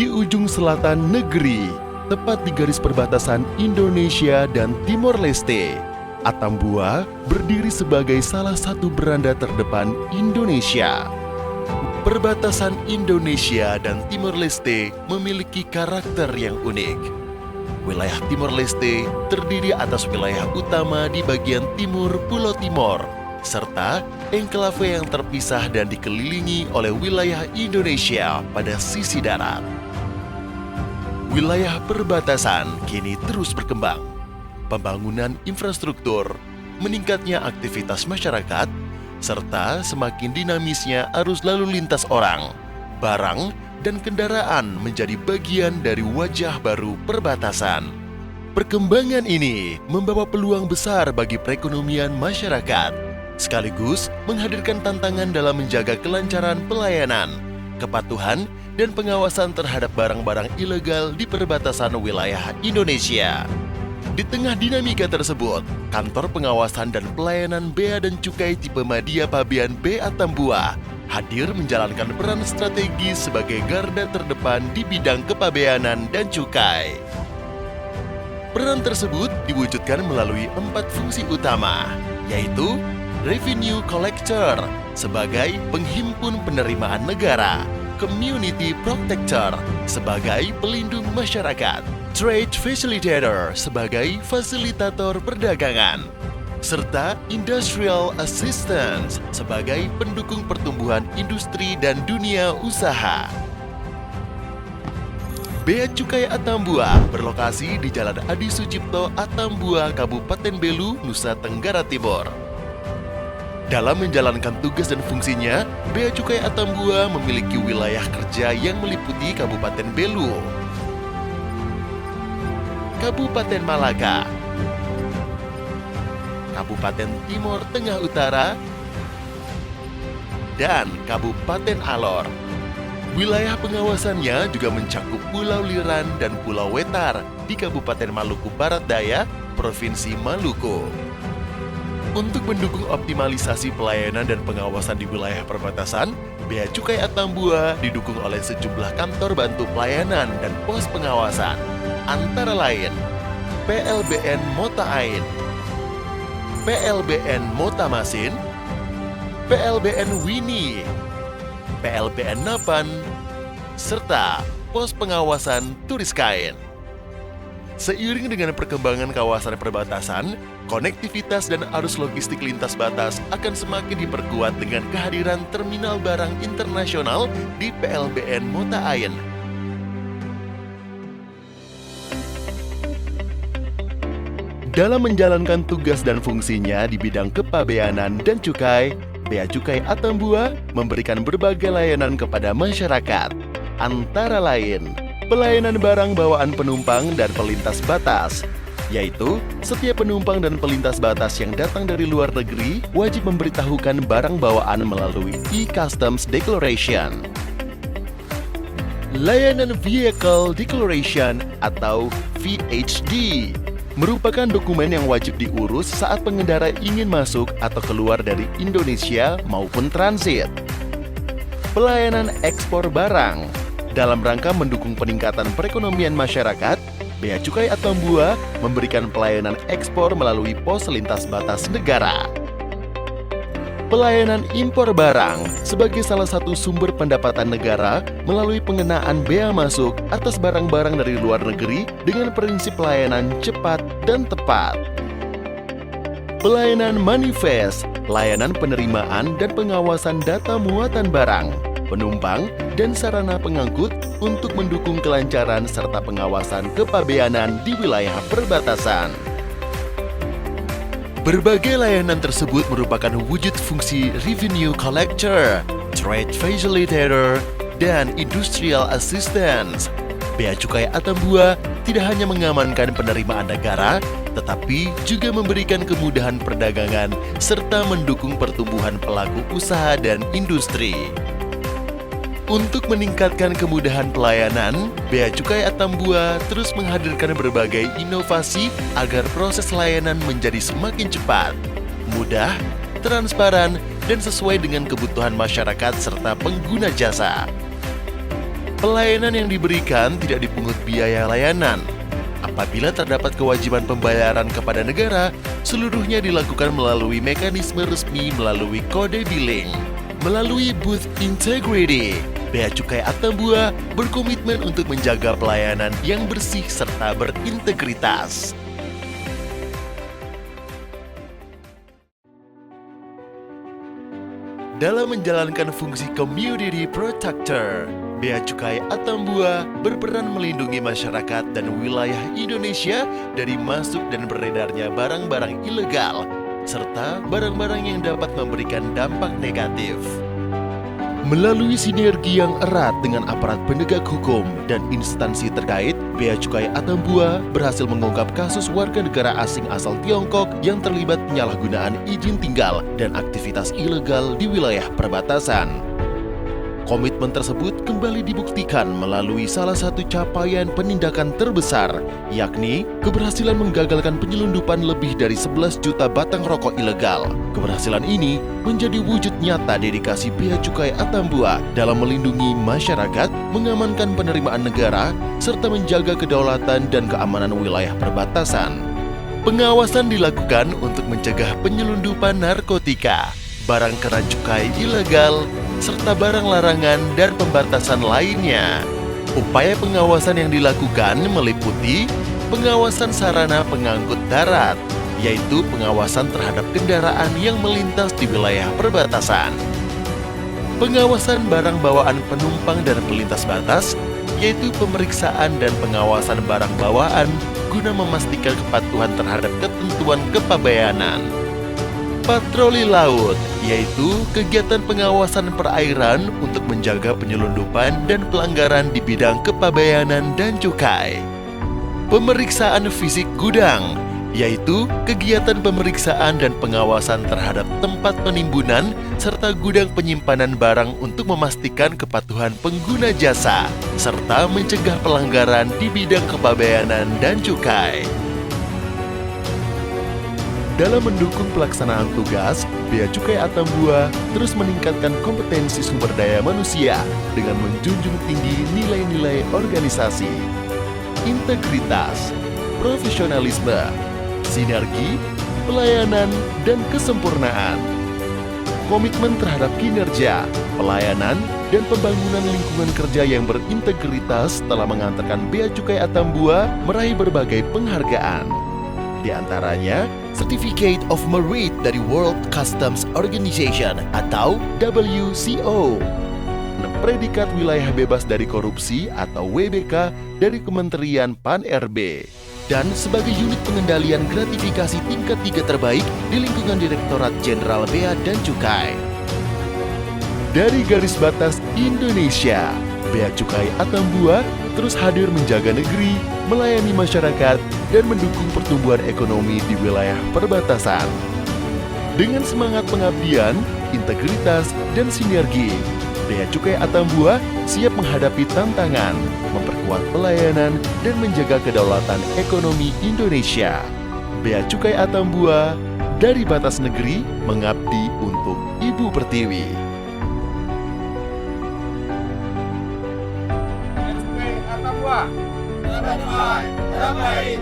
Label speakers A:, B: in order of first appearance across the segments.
A: Di ujung selatan negeri, tepat di garis perbatasan Indonesia dan Timor Leste, Atambua berdiri sebagai salah satu beranda terdepan Indonesia. Perbatasan Indonesia dan Timor Leste memiliki karakter yang unik. Wilayah Timor Leste terdiri atas wilayah utama di bagian timur Pulau Timor, serta enklave yang terpisah dan dikelilingi oleh wilayah Indonesia pada sisi darat. Wilayah perbatasan kini terus berkembang. Pembangunan infrastruktur, meningkatnya aktivitas masyarakat, serta semakin dinamisnya arus lalu lintas orang, barang, dan kendaraan menjadi bagian dari wajah baru perbatasan. Perkembangan ini membawa peluang besar bagi perekonomian masyarakat, sekaligus menghadirkan tantangan dalam menjaga kelancaran pelayanan, kepatuhan, dan pengawasan terhadap barang-barang ilegal di perbatasan wilayah Indonesia. Di tengah dinamika tersebut, Kantor Pengawasan dan Pelayanan Bea dan Cukai tipe Madya Pabean B Atambua hadir menjalankan peran strategis sebagai garda terdepan di bidang kepabeanan dan cukai. Peran tersebut diwujudkan melalui 4 fungsi utama, yaitu Revenue Collector sebagai penghimpun penerimaan negara, Community Protector sebagai pelindung masyarakat, Trade Facilitator sebagai fasilitator perdagangan, serta Industrial Assistance sebagai pendukung pertumbuhan industri dan dunia usaha. Bea Cukai Atambua berlokasi di Jalan Adi Sucipto, Atambua, Kabupaten Belu, Nusa Tenggara Timur. Dalam menjalankan tugas dan fungsinya, Bea Cukai Atambua memiliki wilayah kerja yang meliputi Kabupaten Belu, Kabupaten Malaka, Kabupaten Timor Tengah Utara, dan Kabupaten Alor. Wilayah pengawasannya juga mencakup Pulau Liran dan Pulau Wetar di Kabupaten Maluku Barat Daya, Provinsi Maluku. Untuk mendukung optimalisasi pelayanan dan pengawasan di wilayah perbatasan, Bea Cukai Atambua didukung oleh sejumlah kantor bantu pelayanan dan pos pengawasan, antara lain PLBN Mota Ain, PLBN Mota Masin, PLBN Wini, PLBN Napan, serta pos pengawasan turis kain. Seiring dengan perkembangan kawasan perbatasan, konektivitas dan arus logistik lintas batas akan semakin diperkuat dengan kehadiran terminal barang internasional di PLBN Mota Ain. Dalam menjalankan tugas dan fungsinya di bidang kepabeanan dan cukai, Bea Cukai Atambua memberikan berbagai layanan kepada masyarakat, antara lain pelayanan barang bawaan penumpang dan pelintas batas, yaitu setiap penumpang dan pelintas batas yang datang dari luar negeri wajib memberitahukan barang bawaan melalui e-Customs Declaration. Layanan Vehicle Declaration atau VHD merupakan dokumen yang wajib diurus saat pengendara ingin masuk atau keluar dari Indonesia maupun transit. Pelayanan ekspor barang dalam rangka mendukung peningkatan perekonomian masyarakat, Bea Cukai Atambua memberikan pelayanan ekspor melalui pos lintas batas negara. Pelayanan impor barang sebagai salah satu sumber pendapatan negara melalui pengenaan bea masuk atas barang-barang dari luar negeri dengan prinsip pelayanan cepat dan tepat. Pelayanan manifest, layanan penerimaan dan pengawasan data muatan barang, penumpang, dan sarana pengangkut untuk mendukung kelancaran serta pengawasan kepabeanan di wilayah perbatasan. Berbagai layanan tersebut merupakan wujud fungsi Revenue Collector, Trade Facilitator, dan Industrial Assistance. Bea Cukai Atambua tidak hanya mengamankan penerimaan negara, tetapi juga memberikan kemudahan perdagangan serta mendukung pertumbuhan pelaku usaha dan industri. Untuk meningkatkan kemudahan pelayanan, Bea Cukai Atambua terus menghadirkan berbagai inovasi agar proses layanan menjadi semakin cepat, mudah, transparan, dan sesuai dengan kebutuhan masyarakat serta pengguna jasa. Pelayanan yang diberikan tidak dipungut biaya layanan. Apabila terdapat kewajiban pembayaran kepada negara, seluruhnya dilakukan melalui mekanisme resmi melalui kode billing. Melalui Booth Integrity, Bea Cukai Atambua berkomitmen untuk menjaga pelayanan yang bersih serta berintegritas. Dalam menjalankan fungsi Community Protector, Bea Cukai Atambua berperan melindungi masyarakat dan wilayah Indonesia dari masuk dan beredarnya barang-barang ilegal, serta barang-barang yang dapat memberikan dampak negatif. Melalui sinergi yang erat dengan aparat penegak hukum dan instansi terkait, Bea Cukai Atambua berhasil mengungkap kasus warga negara asing asal Tiongkok yang terlibat penyalahgunaan izin tinggal dan aktivitas ilegal di wilayah perbatasan. Komitmen tersebut kembali dibuktikan melalui salah satu capaian penindakan terbesar, yakni keberhasilan menggagalkan penyelundupan lebih dari 11 juta batang rokok ilegal. Keberhasilan ini menjadi wujud nyata dedikasi Bea Cukai Atambua dalam melindungi masyarakat, mengamankan penerimaan negara, serta menjaga kedaulatan dan keamanan wilayah perbatasan. Pengawasan dilakukan untuk mencegah penyelundupan narkotika, barang kena cukai ilegal, serta barang larangan dan pembatasan lainnya. Upaya pengawasan yang dilakukan meliputi pengawasan sarana pengangkut darat, yaitu pengawasan terhadap kendaraan yang melintas di wilayah perbatasan. Pengawasan barang bawaan penumpang dan pelintas batas, yaitu pemeriksaan dan pengawasan barang bawaan guna memastikan kepatuhan terhadap ketentuan kepabeanan. Patroli laut, yaitu kegiatan pengawasan perairan untuk menjaga penyelundupan dan pelanggaran di bidang kepabeanan dan cukai. Pemeriksaan fisik gudang, yaitu kegiatan pemeriksaan dan pengawasan terhadap tempat penimbunan serta gudang penyimpanan barang untuk memastikan kepatuhan pengguna jasa, serta mencegah pelanggaran di bidang kepabeanan dan cukai. Dalam mendukung pelaksanaan tugas, Bea Cukai Atambua terus meningkatkan kompetensi sumber daya manusia dengan menjunjung tinggi nilai-nilai organisasi, integritas, profesionalisme, sinergi, pelayanan, dan kesempurnaan. Komitmen terhadap kinerja, pelayanan, dan pembangunan lingkungan kerja yang berintegritas telah mengantarkan Bea Cukai Atambua meraih berbagai penghargaan. Di antaranya, Certificate of Merit dari World Customs Organization atau WCO, Predikat Wilayah Bebas dari Korupsi atau WBK dari Kementerian Pan-RB, dan sebagai unit pengendalian gratifikasi tingkat 3 terbaik di lingkungan Direktorat Jenderal Bea dan Cukai. Dari garis batas Indonesia, Bea Cukai Atambua terus hadir menjaga negeri, melayani masyarakat, dan mendukung pertumbuhan ekonomi di wilayah perbatasan. Dengan semangat pengabdian, integritas, dan sinergi, Bea Cukai Atambua siap menghadapi tantangan, memperkuat pelayanan, dan menjaga kedaulatan ekonomi Indonesia. Bea Cukai Atambua, dari batas negeri, mengabdi untuk Ibu Pertiwi.
B: Bea Cukai Atambua, terbaik.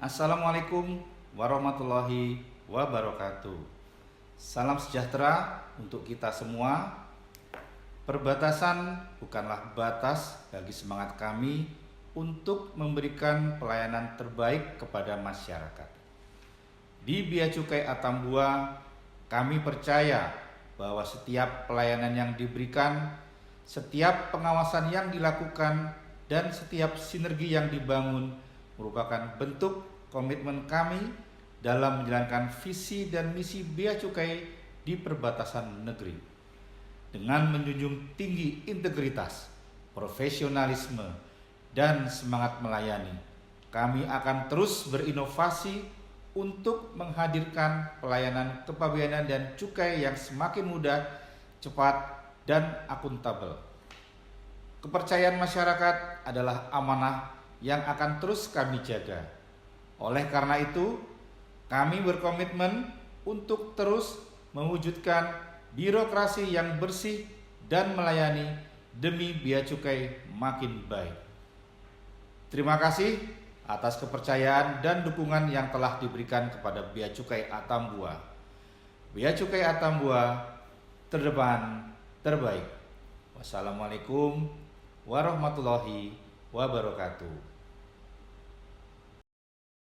B: Assalamualaikum warahmatullahi wabarakatuh. Salam sejahtera untuk kita semua. Perbatasan bukanlah batas bagi semangat kami untuk memberikan pelayanan terbaik kepada masyarakat. Di Bea Cukai Atambua, kami percaya bahwa setiap pelayanan yang diberikan, setiap pengawasan yang dilakukan, dan setiap sinergi yang dibangun merupakan bentuk komitmen kami dalam menjalankan visi dan misi Bea Cukai di perbatasan negeri. Dengan menjunjung tinggi integritas, profesionalisme, dan semangat melayani, kami akan terus berinovasi untuk menghadirkan pelayanan kepabeanan dan cukai yang semakin mudah, cepat, dan akuntabel. Kepercayaan masyarakat adalah amanah yang akan terus kami jaga. Oleh karena itu, kami berkomitmen untuk terus mewujudkan birokrasi yang bersih dan melayani demi Bea Cukai makin baik. Terima kasih atas kepercayaan dan dukungan yang telah diberikan kepada Bea Cukai Atambua. Bea Cukai Atambua, terdepan, terbaik. Wassalamualaikum warahmatullahi wabarakatuh.